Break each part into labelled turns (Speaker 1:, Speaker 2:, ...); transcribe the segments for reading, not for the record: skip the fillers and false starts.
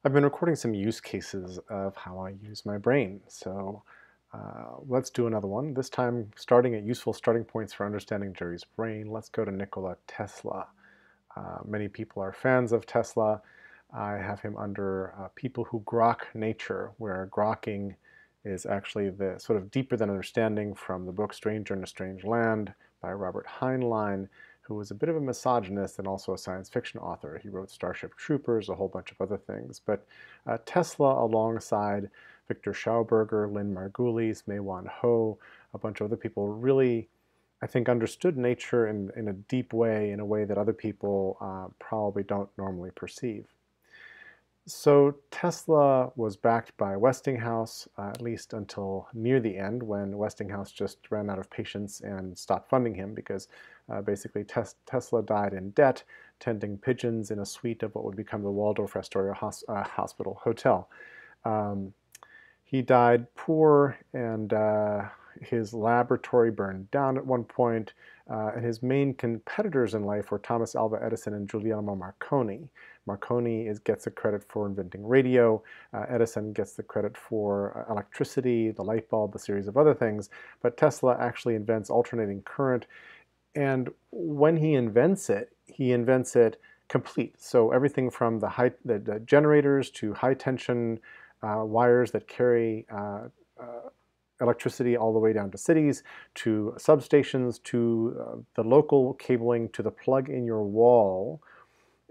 Speaker 1: I've been recording some use cases of how I use my brain, so let's do another one. This time, starting at useful starting points for understanding Jerry's brain, let's go to Nikola Tesla. Many people are fans of Tesla. I have him under People Who Grok Nature, where grokking is actually the sort of deeper than understanding from the book Stranger in a Strange Land by Robert Heinlein, who was a bit of a misogynist and also a science fiction author. He wrote Starship Troopers, a whole bunch of other things. But Tesla, alongside Victor Schauberger, Lynn Margulies, Mei-Wan Ho, a bunch of other people, really, I think, understood nature in a deep way, in a way that other people probably don't normally perceive. So Tesla was backed by Westinghouse, at least until near the end, when Westinghouse just ran out of patience and stopped funding him because basically Tesla died in debt, tending pigeons in a suite of what would become the Waldorf Astoria Hospital Hotel. Um, he died poor, and his laboratory burned down at one point, and his main competitors in life were Thomas Alva Edison and Giuliano Marconi. Marconi gets the credit for inventing radio. Edison gets the credit for electricity, the light bulb, a series of other things. But Tesla actually invents alternating current. And when he invents it complete. So everything from the generators to high tension wires that carry electricity all the way down to cities, to substations, to the local cabling, to the plug in your wall,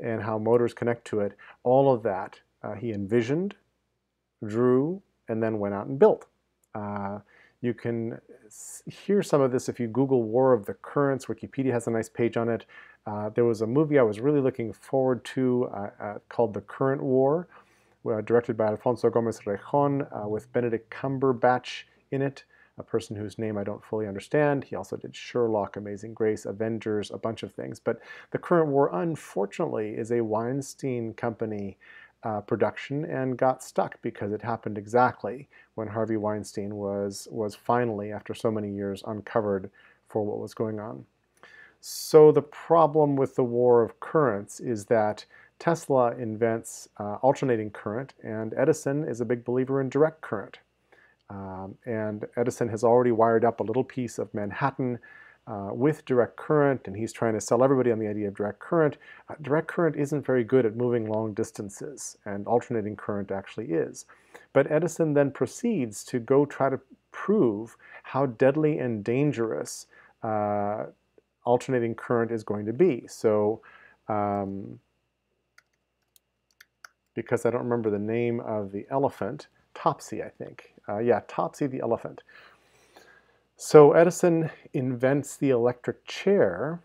Speaker 1: and how motors connect to it. All of that he envisioned, drew, and then went out and built. You can hear some of this if you Google War of the Currents. Wikipedia has a nice page on it. There was a movie I was really looking forward to called The Current War, directed by Alfonso Gomez Rejon, with Benedict Cumberbatch in it, a person whose name I don't fully understand. He also did Sherlock, Amazing Grace, Avengers, a bunch of things. But The Current War, unfortunately, is a Weinstein Company production and got stuck because it happened exactly when Harvey Weinstein was finally, after so many years, uncovered for what was going on. So the problem with the war of currents is that Tesla invents alternating current, and Edison is a big believer in direct current. And Edison has already wired up a little piece of Manhattan with direct current, and he's trying to sell everybody on the idea of direct current. Direct current isn't very good at moving long distances, and alternating current actually is. But Edison then proceeds to go try to prove how deadly and dangerous alternating current is going to be. So, because I don't remember the name of the elephant, Topsy, I think. Yeah, Topsy the elephant. So Edison invents the electric chair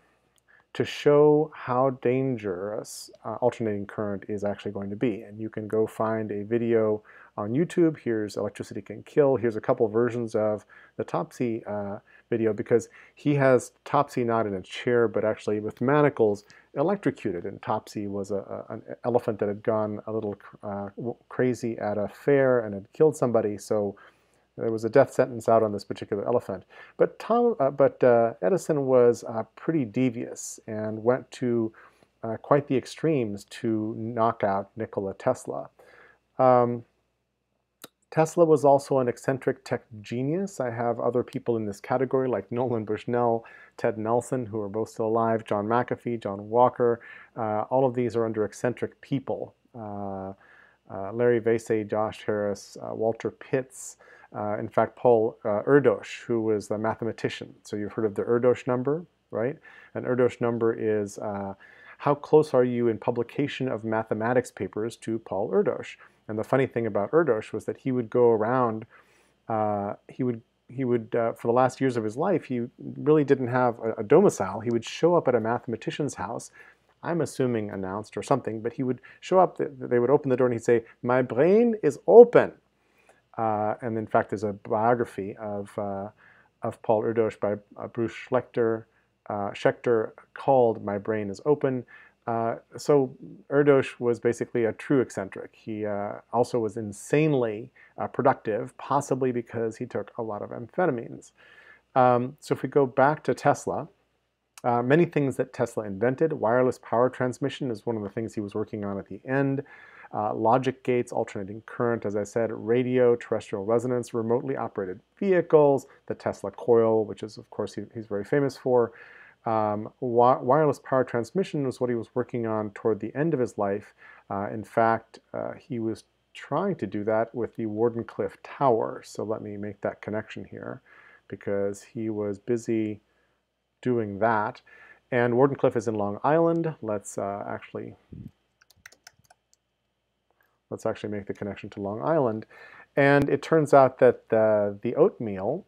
Speaker 1: to show how dangerous alternating current is actually going to be. And you can go find a video on YouTube. Here's Electricity Can Kill. Here's a couple versions of the Topsy video, because he has Topsy not in a chair, but actually with manacles electrocuted. And Topsy was an elephant that had gone a little crazy at a fair and had killed somebody. So there was a death sentence out on this particular elephant. But Edison was pretty devious and went to quite the extremes to knock out Nikola Tesla. Tesla was also an eccentric tech genius. I have other people in this category like Nolan Bushnell, Ted Nelson, who are both still alive, John McAfee, John Walker. All of these are under eccentric people. Larry Vasey, Josh Harris, Walter Pitts, in fact, Paul Erdos, who was a mathematician. So you've heard of the Erdos number, right? An Erdos number is how close are you in publication of mathematics papers to Paul Erdos? And the funny thing about Erdos was that he would go around, he would for the last years of his life, he really didn't have a domicile. He would show up at a mathematician's house, I'm assuming announced or something, but he would show up, they would open the door and he'd say, "My brain is open." And in fact, there's a biography of Paul Erdos by Bruce Schechter called "My Brain is Open." So Erdos was basically a true eccentric. He also was insanely productive, possibly because he took a lot of amphetamines. So if we go back to Tesla, many things that Tesla invented, wireless power transmission is one of the things he was working on at the end. logic gates, alternating current, as I said, radio, terrestrial resonance, remotely operated vehicles, the Tesla coil, which is, of course, he's very famous for. Wireless power transmission was what he was working on toward the end of his life. In fact, he was trying to do that with the Wardenclyffe Tower. So let me make that connection here, because he was busy doing that. And Wardenclyffe is in Long Island. Let's actually make the connection to Long Island. And it turns out that the oatmeal,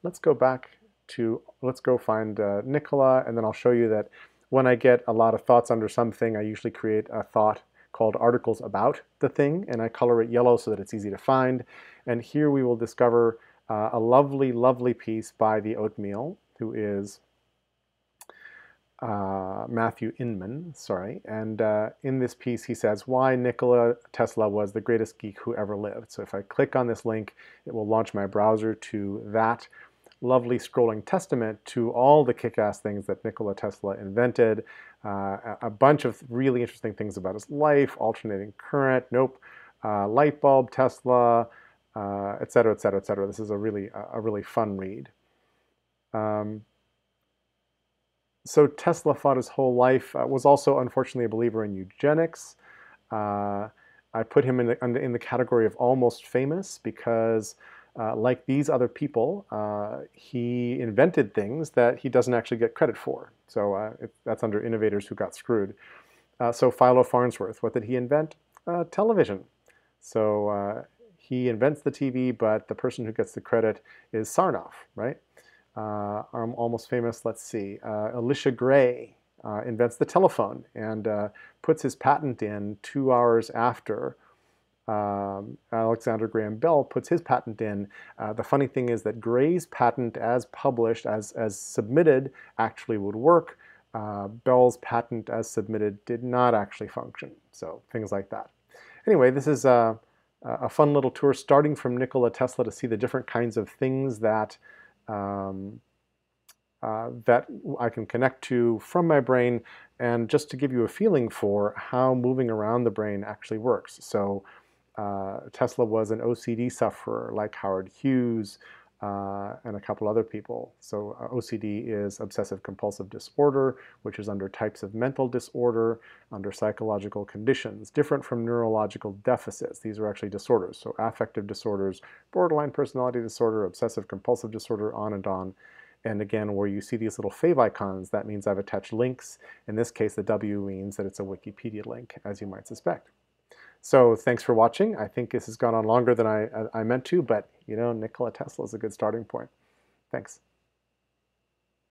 Speaker 1: let's go find Nikola, and then I'll show you that when I get a lot of thoughts under something, I usually create a thought called articles about the thing, and I color it yellow so that it's easy to find. And here we will discover a lovely, lovely piece by the oatmeal, who is Matthew Inman, sorry. And in this piece, he says why Nikola Tesla was the greatest geek who ever lived. So if I click on this link, it will launch my browser to that lovely scrolling testament to all the kick-ass things that Nikola Tesla invented. A bunch of really interesting things about his life, alternating current, light bulb, Tesla, et cetera, et cetera, et cetera. This is a really fun read. So Tesla fought his whole life, was also unfortunately a believer in eugenics. I put him in the category of almost famous because like these other people, he invented things that he doesn't actually get credit for. So that's under innovators who got screwed. So Philo Farnsworth, what did he invent? Television. So he invents the TV, but the person who gets the credit is Sarnoff, right? I'm almost famous, let's see. Elisha Gray invents the telephone and puts his patent in 2 hours after Alexander Graham Bell puts his patent in. The funny thing is that Gray's patent, as published, as submitted, actually would work. Bell's patent, as submitted, did not actually function. So things like that. Anyway, this is a fun little tour starting from Nikola Tesla to see the different kinds of things that that I can connect to from my brain, and just to give you a feeling for how moving around the brain actually works. So Tesla was an OCD sufferer like Howard Hughes and a couple other people. So OCD is obsessive compulsive disorder, which is under types of mental disorder, under psychological conditions, different from neurological deficits. These are actually disorders. So affective disorders, borderline personality disorder, obsessive compulsive disorder, on and on. And again, where you see these little favicons, that means I've attached links. In this case, the W means that it's a Wikipedia link, as you might suspect. So thanks for watching. I think this has gone on longer than I meant to, but you know, Nikola Tesla is a good starting point. Thanks.